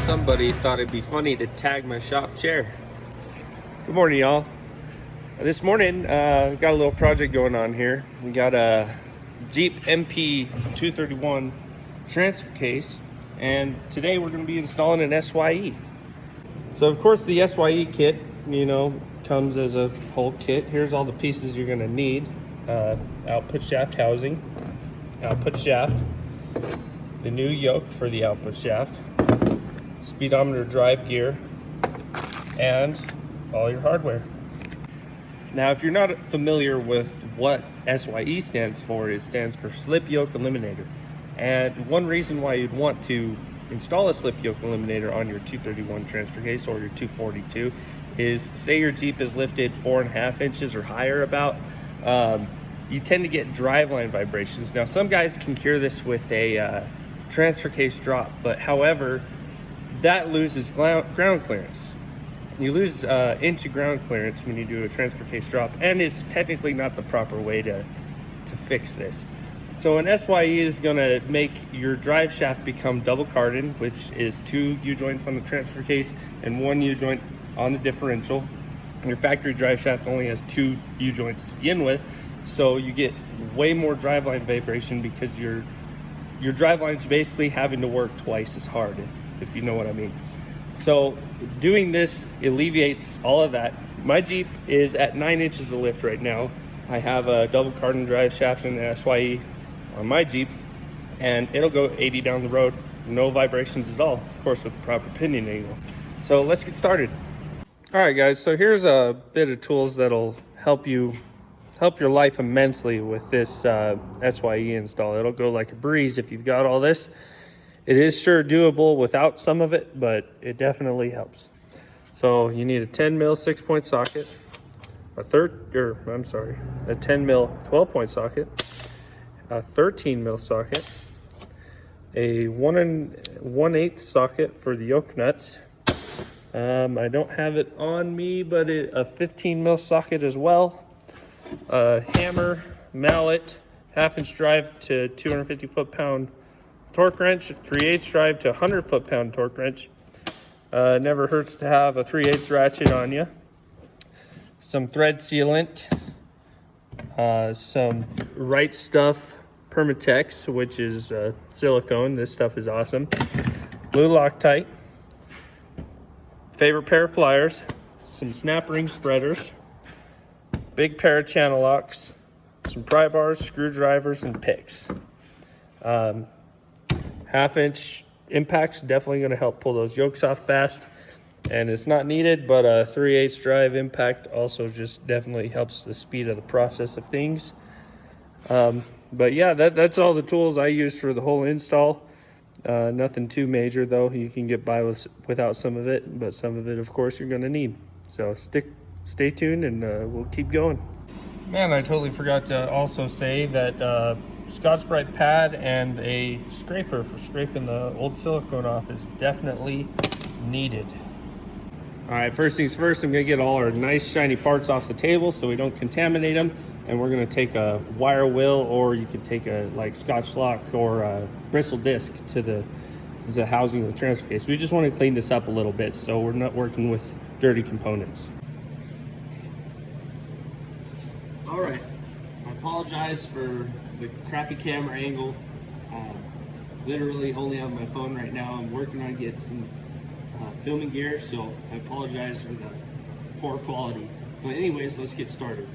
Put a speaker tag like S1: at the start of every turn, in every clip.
S1: somebody thought it'd be funny to tag my shop chair. Good morning, y'all. This morning, we've got a little project going on here. We got a Jeep NP231 transfer case, and today we're going to be installing an SYE. So of course the SYE kit, comes as a whole kit. Here's all the pieces you're going to need. Output shaft housing, output shaft, the new yoke for the output shaft, speedometer drive gear, and all your hardware. Now, if you're not familiar with what SYE stands for, it stands for Slip Yoke Eliminator. And one reason why you'd want to install a slip yoke eliminator on your 231 transfer case or your 242 is, say your Jeep is lifted 4.5 inches or higher about, you tend to get driveline vibrations. Now, some guys can cure this with a transfer case drop, but however, that loses ground clearance. You lose inch of ground clearance when you do a transfer case drop, and it's technically not the proper way to fix this. So an SYE is going to make your drive shaft become double carded, which is 2 U-joints on the transfer case and 1 U-joint on the differential. Your factory drive shaft only has 2 U-joints to begin with, so you get way more driveline vibration because your driveline's basically having to work twice as hard, if you know what I mean. So doing this alleviates all of that. My Jeep is at 9 inches of lift right now. I have a double carbon drive shaft in the SYE on my Jeep, and it'll go 80 down the road, no vibrations at all, of course with the proper pinion angle. So let's get started. All right guys, so here's a bit of tools that'll help your life immensely with this SYE install. It'll go like a breeze if you've got all this. It is sure doable without some of it, but it definitely helps. So you need a 10 mil 6-point socket, a 10 mil 12-point socket, a 13 mil socket, a 1 1/8 socket for the yoke nuts. I don't have it on me, but a 15 mil socket as well, a hammer, mallet, 1/2 inch drive to 250 foot-pound torque wrench, 3/8 drive to 100 foot-pound torque wrench. Never hurts to have a 3/8 ratchet on you. Some thread sealant, some Right Stuff Permatex, which is silicone. This stuff is awesome. Blue Loctite, favorite pair of pliers, some snap ring spreaders, big pair of channel locks, some pry bars, screwdrivers, and picks. 1/2 inch impacts definitely going to help pull those yokes off fast, and it's not needed, but a 3/8 drive impact also just definitely helps the speed of the process of things. But yeah, that's all the tools I used for the whole install. Nothing too major though. You can get by without some of it, but some of it of course you're going to need. So stay tuned, and we'll keep going. Man, I totally forgot to also say that Scotch-Brite pad and a scraper for scraping the old silicone off is definitely needed. All right, first things first, I'm gonna get all our nice shiny parts off the table so we don't contaminate them. And we're gonna take a wire wheel, or you could take a Scotch lock or a bristle disc to the housing of the transfer case. We just wanna clean this up a little bit so we're not working with dirty components. All right, I apologize for the crappy camera angle. Literally only on my phone right now. I'm working on getting some filming gear, so I apologize for the poor quality. But anyways, let's get started.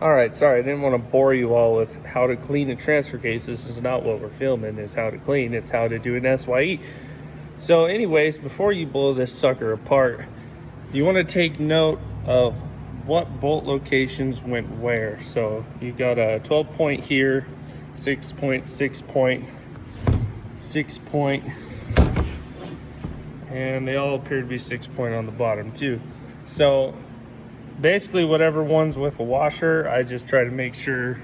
S1: Alright, sorry, I didn't want to bore you all with how to clean a transfer case. This is not what we're filming, is how to clean. It's how to do an SYE. So anyways, before you blow this sucker apart, you want to take note of what bolt locations went where. So you got a 12 point here, 6 point, 6 point, 6 point, and they all appear to be 6 point on the bottom too. So basically whatever ones with a washer, I just try to make sure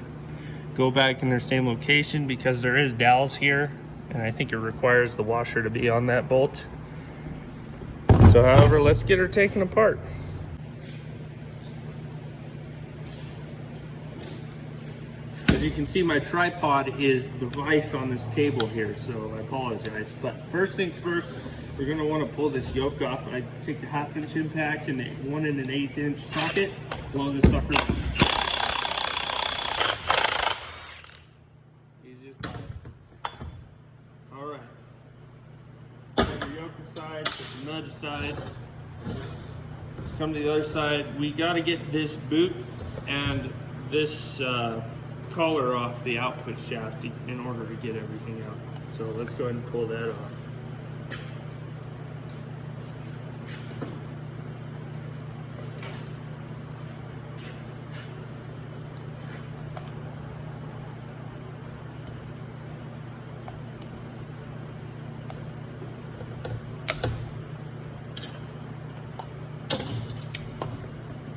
S1: go back in their same location, because there is dowels here and I think it requires the washer to be on that bolt. So however, let's get her taken apart. As you can see, my tripod is the vise on this table here, so I apologize. But first things first, we're gonna wanna pull this yoke off. I take the 1/2 inch impact and the 1 1/8 inch socket, blow this sucker. Easy as pie. All right. Set your yoke aside, set the nut aside. Let's come to the other side. We gotta get this boot and this collar off the output shaft in order to get everything out. So let's go ahead and pull that off.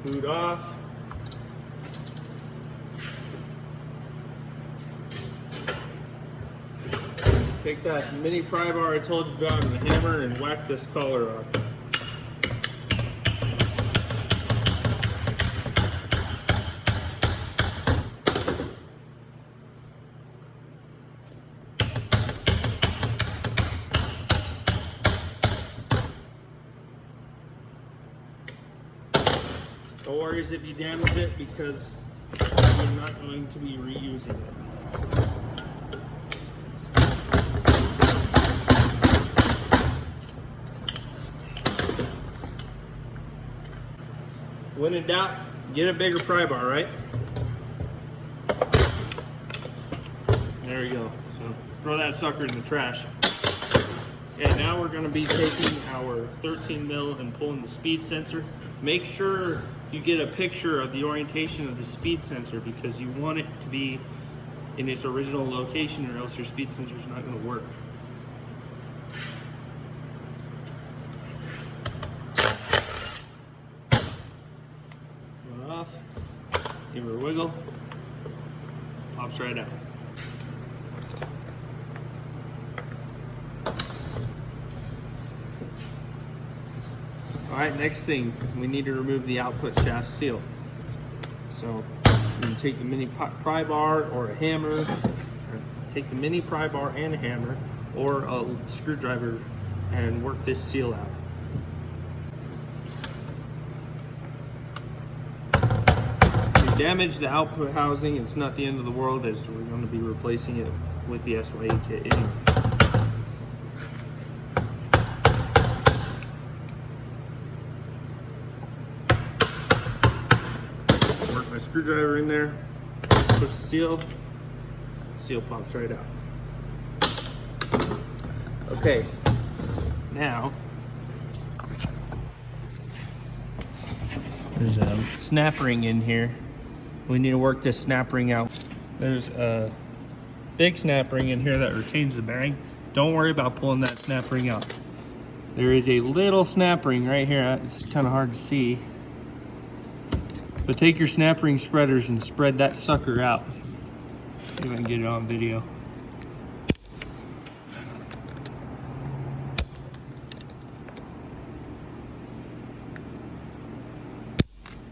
S1: Boot off. Take that mini pry bar I told you about and the hammer and whack this collar off. No worries if you damage it, because you're not going to be reusing it. When in doubt, get a bigger pry bar, right? There we go. So throw that sucker in the trash. And now we're going to be taking our 13 mil and pulling the speed sensor. Make sure you get a picture of the orientation of the speed sensor, because you want it to be in its original location, or else your speed sensor is not going to work. Run off, give her a wiggle, pops right out. All right, next thing, we need to remove the output shaft seal. So you can take the mini pry bar or a hammer, or take the mini pry bar and a hammer or a screwdriver and work this seal out. If you damage the output housing, it's not the end of the world, as we're going to be replacing it with the SYE kit anyway. My screwdriver in there, push the seal pops right out. Okay, now there's a snap ring in here. We need to work this snap ring out. There's a big snap ring in here that retains the bearing. Don't worry about pulling that snap ring out. There is a little snap ring right here. It's kind of hard to see. But take your snap ring spreaders and spread that sucker out. See if I can get it on video.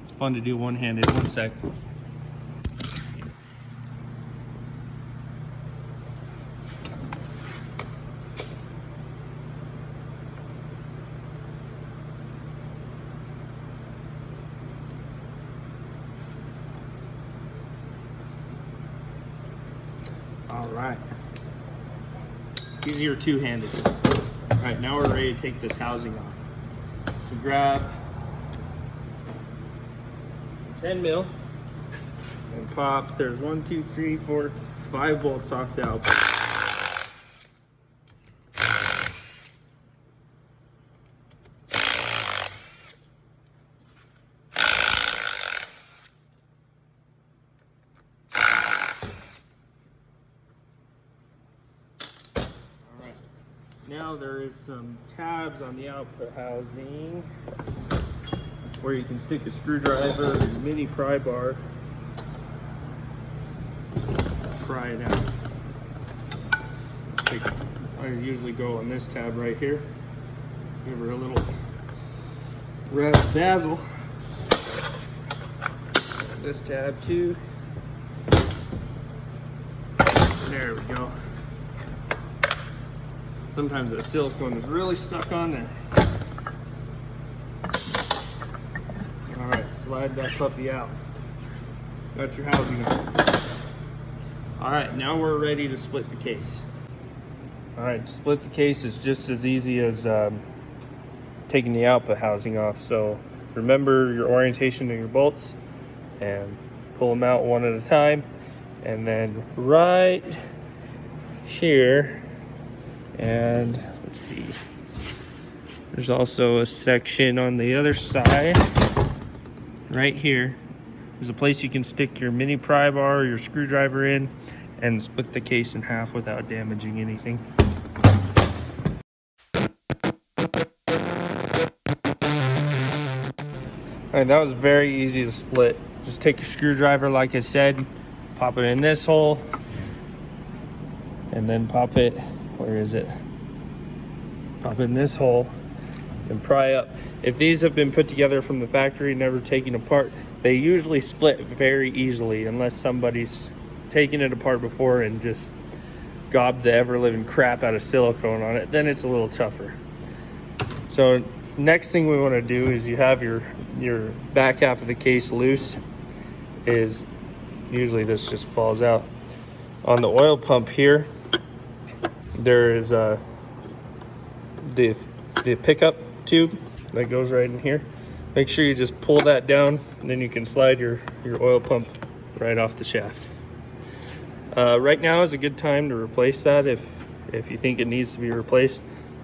S1: It's fun to do one-handed. One sec. All right, easier two-handed. All right, now we're ready to take this housing off. So grab 10 mil and pop. There's 1, 2, 3, 4, 5 bolts off the output. Now there is some tabs on the output housing where you can stick a screwdriver and mini pry bar. Pry it out. I usually go on this tab right here. Give her a little dazzle. This tab too. There we go. Sometimes that silicone is really stuck on there. Alright, slide that puppy out. Got your housing on. Alright, now we're ready to split the case. Alright, to split the case is just as easy as taking the output housing off. So remember your orientation of your bolts and pull them out one at a time. And then right here, and let's see, there's also a section on the other side right here. There's a place you can stick your mini pry bar or your screwdriver in and split the case in half without damaging anything. Alright, that was very easy to split. Just take your screwdriver, like I said, pop it in this hole, and then pop it, where is it? Pop it in this hole and pry up. If these have been put together from the factory, never taken apart, they usually split very easily unless somebody's taken it apart before and just gobbed the ever-living crap out of silicone on it. Then it's a little tougher. So next thing we want to do is, you have your back half of the case loose, is usually this just falls out. On the oil pump here, there is the pickup tube that goes right in here. Make sure you just pull that down, and then you can slide your oil pump right off the shaft. Right now is a good time to replace that if you think it needs to be replaced.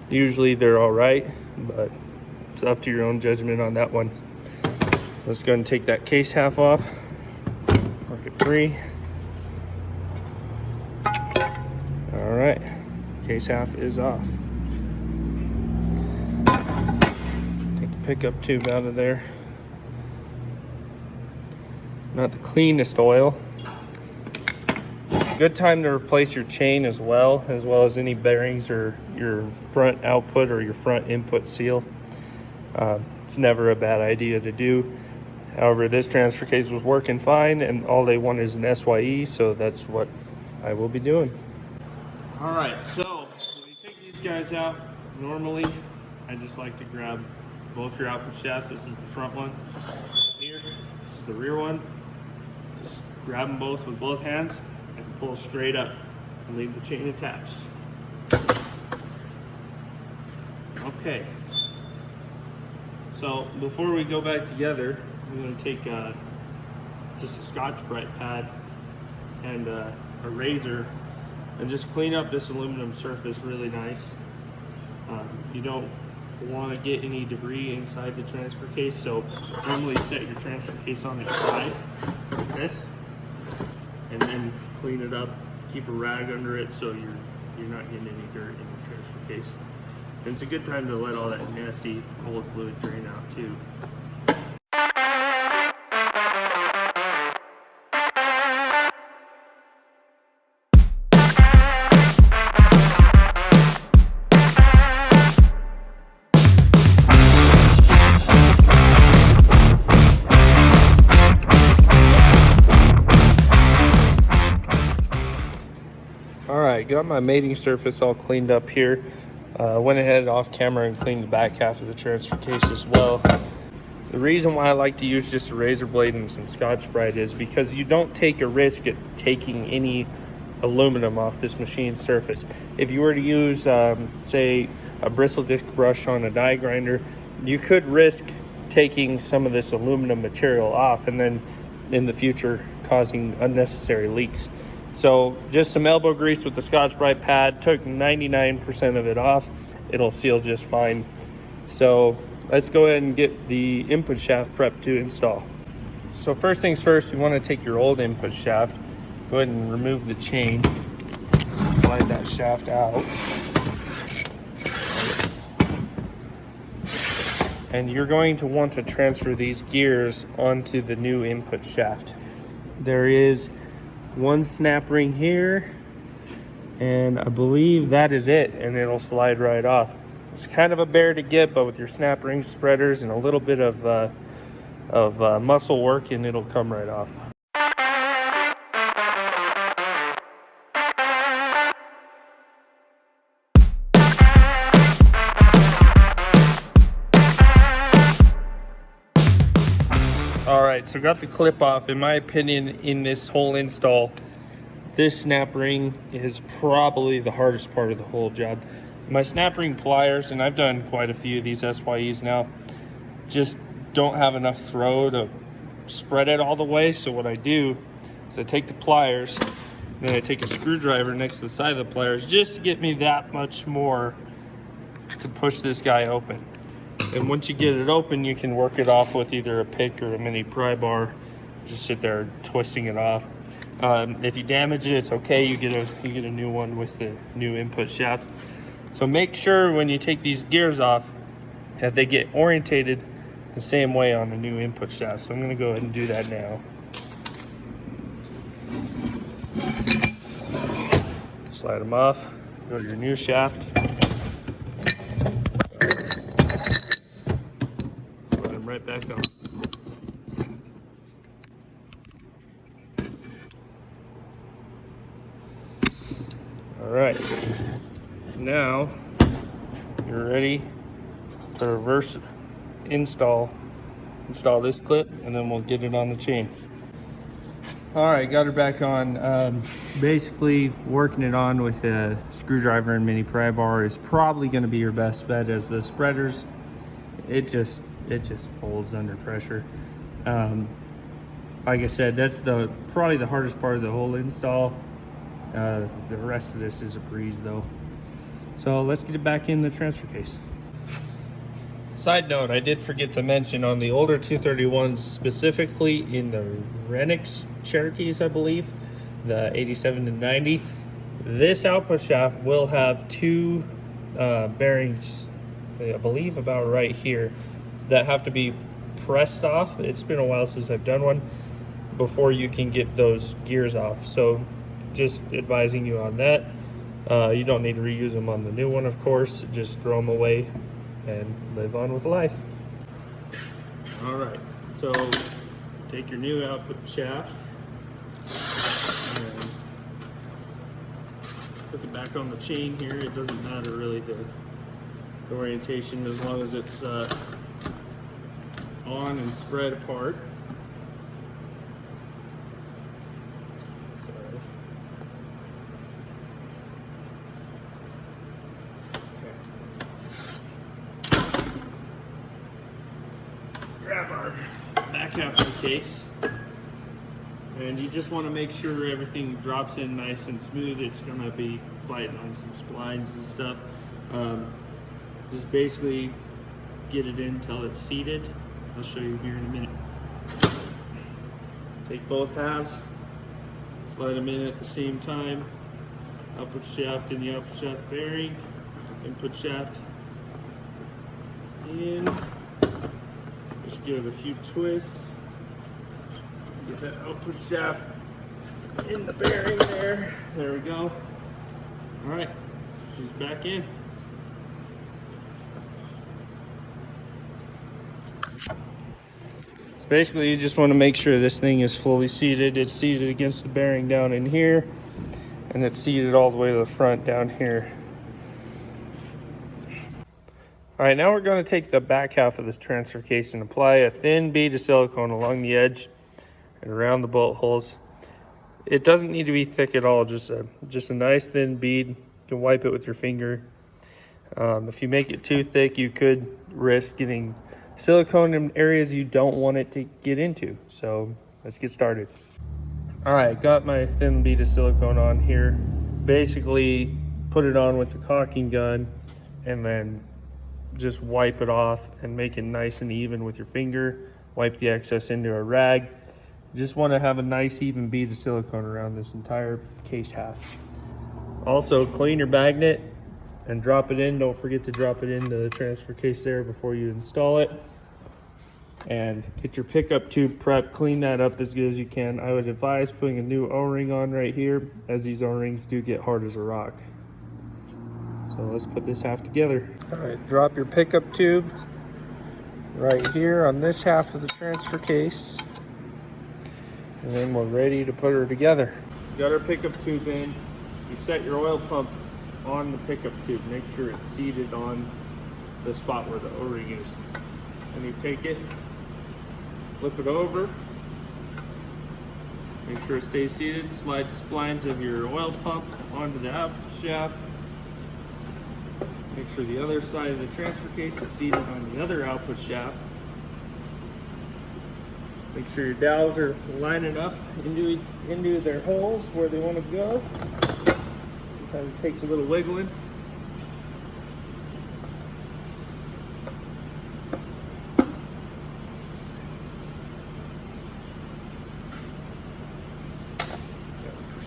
S1: Usually they're all right, but it's up to your own judgment on that one. So let's go ahead and take that case half off, work it free. All right, case half is off. Take the pickup tube out of there. Not the cleanest oil. Good time to replace your chain as well as any bearings or your front output or your front input seal. It's never a bad idea to do. However, this transfer case was working fine, and all they want is an SYE, so that's what I will be doing. All right, so when you take these guys out, normally I just like to grab both your output shafts. This is the front one here, this is the rear one. Just grab them both with both hands and pull straight up and leave the chain attached. Okay, so before we go back together, I'm going to take just a Scotch-Brite pad and a razor and just clean up this aluminum surface really nice. You don't want to get any debris inside the transfer case, so normally set your transfer case on its side like this, and then clean it up. Keep a rag under it so you're not getting any dirt in the transfer case. And it's a good time to let all that nasty oil fluid drain out too. Alright, got my mating surface all cleaned up here. Went ahead off camera and cleaned the back half of the transfer case as well. The reason why I like to use just a razor blade and some Scotch-Brite is because you don't take a risk at taking any aluminum off this machine's surface. If you were to use, say, a bristle disc brush on a die grinder, you could risk taking some of this aluminum material off and then in the future causing unnecessary leaks. So just some elbow grease with the Scotch-Brite pad, took 99% of it off. It'll seal just fine. So let's go ahead and get the input shaft prepped to install. So first things first, you want to take your old input shaft, go ahead and remove the chain, slide that shaft out. and you're going to want to transfer these gears onto the new input shaft. There is one snap ring here, and I believe that is it, and it'll slide right off. It's kind of a bear to get, but with your snap ring spreaders and a little bit of muscle work, and it'll come right off. All right, so got the clip off. In my opinion, in this whole install, this snap ring is probably the hardest part of the whole job. My snap ring pliers, and I've done quite a few of these SYEs now, just don't have enough throw to spread it all the way. So what I do is I take the pliers, and then I take a screwdriver next to the side of the pliers just to get me that much more to push this guy open. And once you get it open, you can work it off with either a pick or a mini pry bar. Just sit there twisting it off. If you damage it, it's okay. You get a new one with the new input shaft. So make sure when you take these gears off that they get orientated the same way on the new input shaft. So I'm going to go ahead and do that now. Slide them off. Go to your new shaft. Right back on. All right, now you're ready to reverse install this clip, and then we'll get it on the chain. All right, got her back on. Basically working it on with a screwdriver and mini pry bar is probably going to be your best bet, as the spreaders, it just folds under pressure. Like I said, that's probably the hardest part of the whole install. The rest of this is a breeze though. So let's get it back in the transfer case. Side note, I did forget to mention, on the older 231s, specifically in the Renix Cherokees, I believe, the 87 to 90, this output shaft will have two bearings, I believe about right here, that have to be pressed off. It's been a while since I've done one, before you can get those gears off. So just advising you on that. You don't need to reuse them on the new one, of course. Just throw them away and live on with life. All right, so take your new output shaft and put it back on the chain here. It doesn't matter really the orientation, as long as it's on and spread apart. Sorry. Okay. Let's grab our back half of the case, and you just want to make sure everything drops in nice and smooth. It's going to be biting on some splines and stuff. Just basically get it in until it's seated. I'll show you here in a minute. Take both halves, slide them in at the same time. Output shaft in the output shaft bearing, input shaft in. Just give it a few twists. Get that output shaft in the bearing there. There we go. All right, she's back in. Basically, you just want to make sure this thing is fully seated. It's seated against the bearing down in here, and it's seated all the way to the front down here. All right, now we're going to take the back half of this transfer case and apply a thin bead of silicone along the edge and around the bolt holes. It doesn't need to be thick at all, just a nice thin bead. You can wipe it with your finger. If you make it too thick, you could risk getting silicone in areas you don't want it to get into. So let's get started. All right, got my thin bead of silicone on here. Basically put it on with the caulking gun and then just wipe it off and make it nice and even with your finger. Wipe the excess into a rag. You just want to have a nice even bead of silicone around this entire case half. Also clean your magnet and drop it in. Don't forget to drop it into the transfer case there before you install it. And get your pickup tube prepped, clean that up as good as you can. I would advise putting a new O-ring on right here, as these O-rings do get hard as a rock. So let's put this half together. All right, drop your pickup tube right here on this half of the transfer case. And then we're ready to put her together. Got our pickup tube in. You set your oil pump on the pickup tube. Make sure it's seated on the spot where the O-ring is. And you take it, flip it over, make sure it stays seated, slide the splines of your oil pump onto the output shaft, make sure the other side of the transfer case is seated on the other output shaft, make sure your dowels are lining up into their holes where they want to go. Sometimes it takes a little wiggling.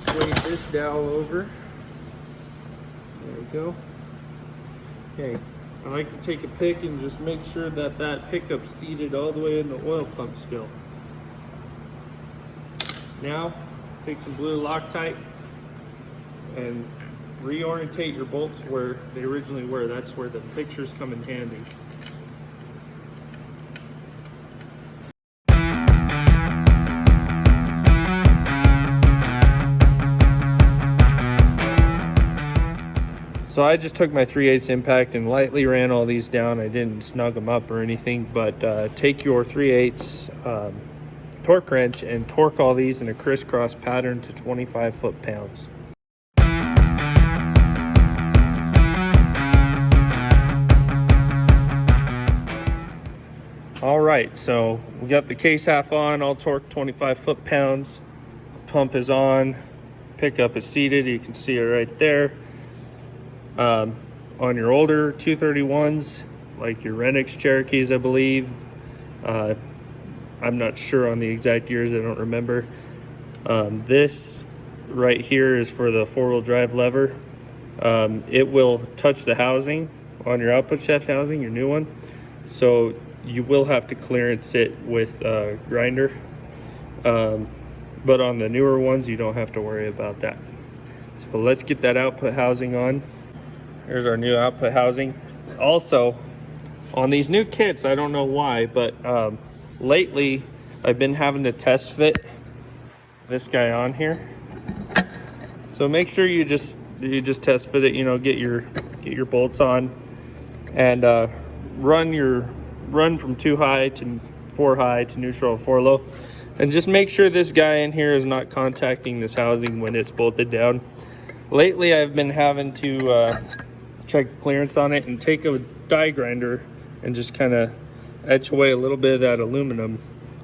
S1: Persuade this dowel over. There we go. Okay, I like to take a pick and just make sure that that pickup's seated all the way in the oil pump still. Now, take some blue Loctite and reorientate your bolts where they originally were. That's where the pictures come in handy. So I just took my 3/8 impact and lightly ran all these down. I didn't snug them up or anything, but take your 3/8 torque wrench and torque all these in a crisscross pattern to 25 foot-pounds. All right, so we got the case half on, all torqued 25 foot-pounds. Pump is on, pickup is seated. You can see it right there. On your older 231s, like your Renix Cherokees, I believe. I'm not sure on the exact years, I don't remember. This right here is for the 4-wheel drive lever. It will touch the housing on your output shaft housing, your new one. So you will have to clearance it with a grinder. But on the newer ones, you don't have to worry about that. So let's get that output housing on. Here's our new output housing. Also, on these new kits, I don't know why, but lately I've been having to test fit this guy on here. So make sure you just test fit it. You know, get your bolts on, and run from 2 high to 4 high to neutral 4 low, and just make sure this guy in here is not contacting this housing when it's bolted down. Lately, I've been having to check the clearance on it and take a die grinder and just kind of etch away a little bit of that aluminum.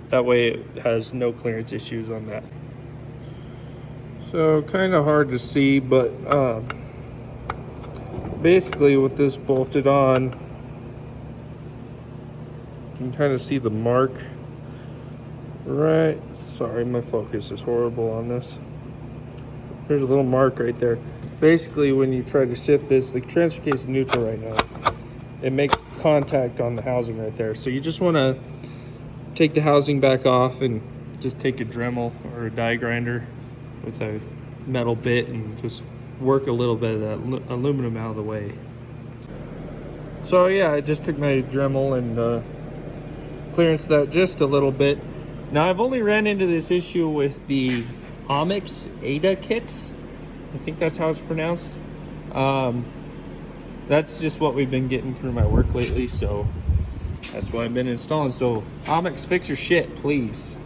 S1: That way it has no clearance issues on that. So kind of hard to see, but basically with this bolted on, you can kind of see the mark. Right, sorry, my focus is horrible on this. There's a little mark right there. Basically, when you try to shift this, the transfer case is neutral right now. It makes contact on the housing right there. So you just want to take the housing back off and just take a Dremel or a die grinder with a metal bit and just work a little bit of that aluminum out of the way. So yeah, I just took my Dremel and clearance that just a little bit. Now I've only ran into this issue with the Onyx Ada kits. I think that's how it's pronounced. That's just what we've been getting through my work lately, so that's what I've been installing. So Onyx, fix your shit, please.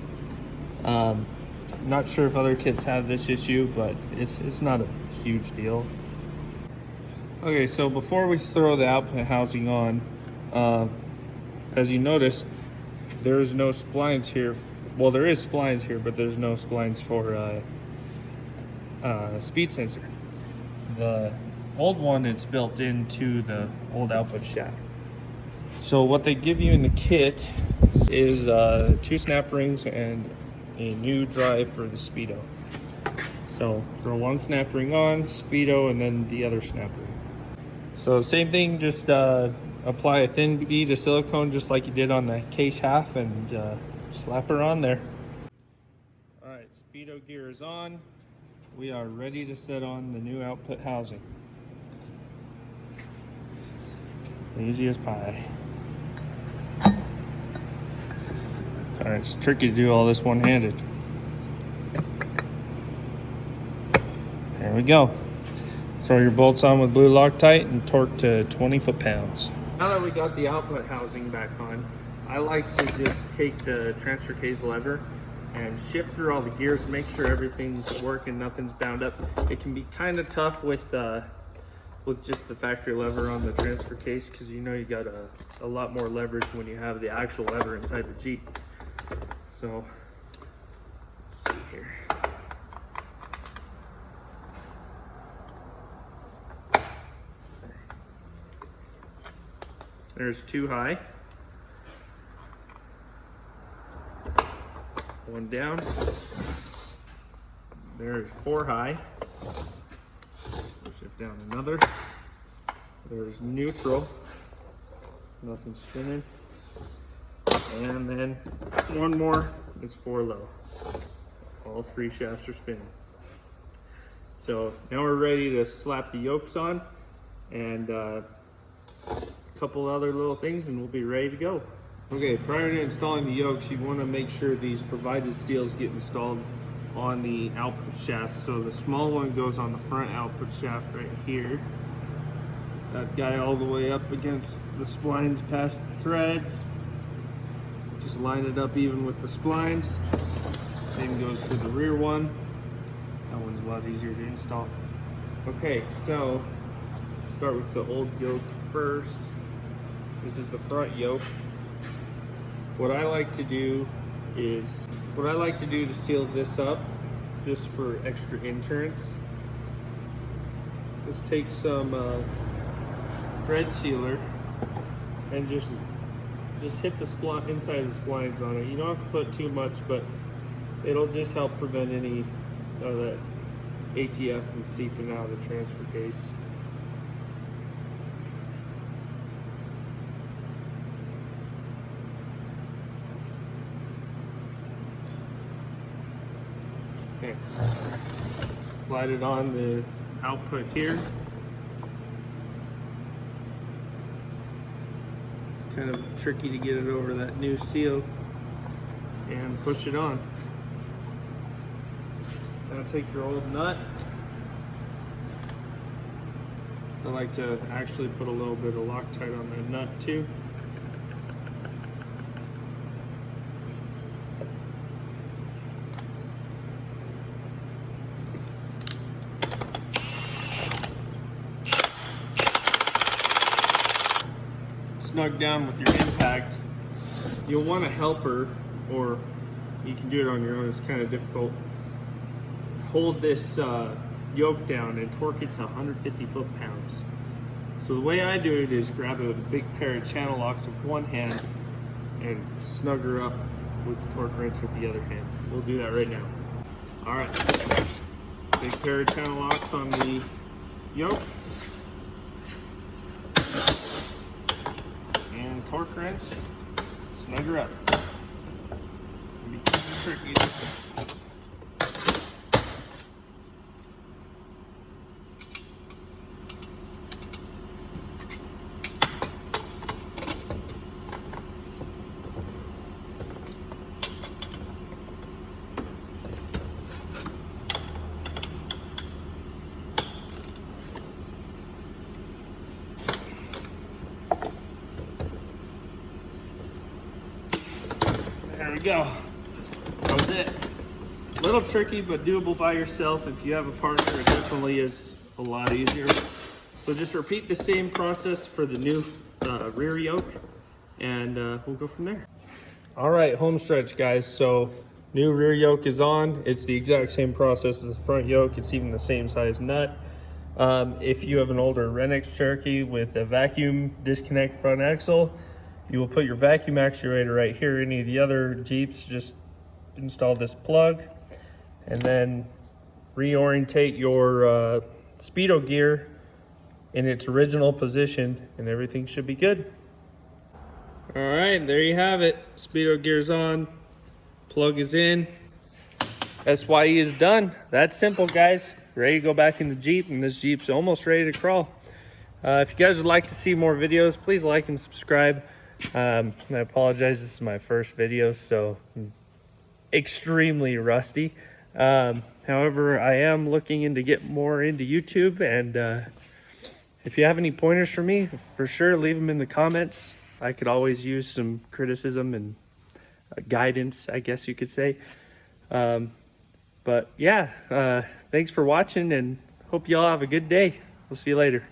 S1: Not sure if other kits have this issue, but it's not a huge deal. Okay, so before we throw the output housing on, as you notice, there is no splines here. Well, there is splines here, but there's no splines for speed sensor. The old one, it's built into the old output shaft. So what they give you in the kit is 2 snap rings and a new drive for the speedo. So throw one snap ring on, speedo, and then the other snap ring. So same thing, just apply a thin bead of silicone just like you did on the case half, and slap her on there. All right, speedo gear is on. We are ready to set on the new output housing. Easy as pie. All right, it's tricky to do all this one-handed. There we go. Throw your bolts on with blue Loctite and torque to 20 foot-pounds. Now that we got the output housing back on, I like to just take the transfer case lever and shift through all the gears, make sure everything's working, nothing's bound up. It can be kind of tough with just the factory lever on the transfer case, because you know you got a lot more leverage when you have the actual lever inside the Jeep. So let's see here. There's 2 high, 1 down. There's 4 high. Shift down another. There's neutral, nothing spinning. And then 1 more is 4 low. All 3 shafts are spinning. So now we're ready to slap the yokes on, and a couple other little things, and we'll be ready to go. Okay, prior to installing the yokes, you want to make sure these provided seals get installed on the output shaft. So the small one goes on the front output shaft right here. That guy all the way up against the splines past the threads. Just line it up even with the splines. Same goes for the rear one. That one's a lot easier to install. Okay, so start with the old yoke first. This is the front yoke. What I like to do to seal this up, just for extra insurance, is take some thread sealer and just hit the inside of the splines on it. You don't have to put too much, but it'll just help prevent any of that ATF from seeping out of the transfer case. Okay, slide it on the output here. It's kind of tricky to get it over that new seal, and push it on. Now take your old nut. I like to actually put a little bit of Loctite on that nut too. Snug down with your impact. You'll want a helper, or you can do it on your own, it's kind of difficult. Hold this yoke down and torque it to 150 foot-pounds. So the way I do it is grab a big pair of channel locks with one hand and snug her up with the torque wrench with the other hand. We'll do that right now. All right, big pair of channel locks on the yoke. And torque wrench, snug her up. It'll be kind of tricky. There we go. That was it. A little tricky, but doable by yourself. If you have a partner, it definitely is a lot easier. So just repeat the same process for the new rear yoke, and we'll go from there. All right, home stretch, guys. So new rear yoke is on. It's the exact same process as the front yoke. It's even the same size nut. If you have an older Renix Cherokee with a vacuum disconnect front axle, you will put your vacuum actuator right here. Any of the other Jeeps, just install this plug and then reorientate your speedo gear in its original position, and everything should be good. All right, there you have it. Speedo gear's on, plug is in, SYE is done. That's simple, guys. Ready to go back in the Jeep, and this Jeep's almost ready to crawl. If you guys would like to see more videos, please like and subscribe. I apologize, this is my first video, so I'm extremely rusty. However, I am looking into get more into YouTube, and if you have any pointers for me, for sure leave them in the comments. I could always use some criticism and guidance, I guess you could say. But yeah, thanks for watching, and hope y'all have a good day. We'll see you later.